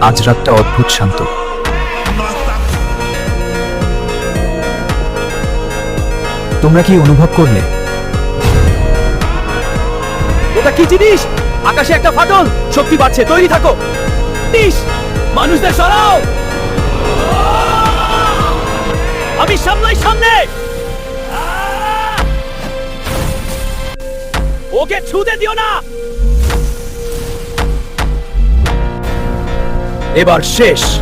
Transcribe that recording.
আজ রাতটা অদ্ভুত শান্ত। তোমরা কি অনুভব করলে? ওটা কি জিনিস? আকাশে একটা ফাটল, শক্তি বাড়ছে, তৈরি থাকো। ইস, মানুষদের সরাও। আমি সামলাই, সামনে। ওকে ছুঁতে দিও না। এবার শেষ।